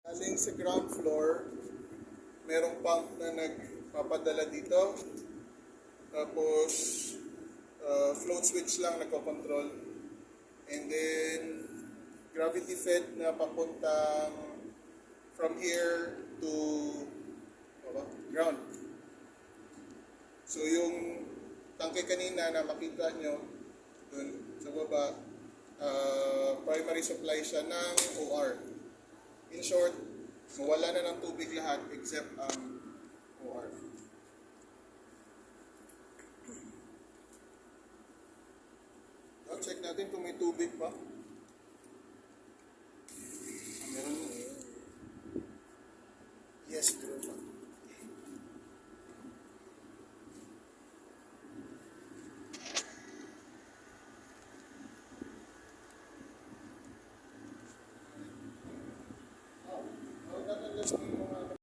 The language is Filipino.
Aling sa ground floor, merong pump na nagpapadala dito. Tapos, float switch lang nagko-control. And then, gravity fed na papuntang from here to ground. So, yung tangke kanina na makita nyo, dun sa baba, primary supply siya ng OR. In short, mawala na ng tubig lahat except ang OR. Check natin kung may tubig pa. Meron na. Yes, meron pa. Oh, not unless may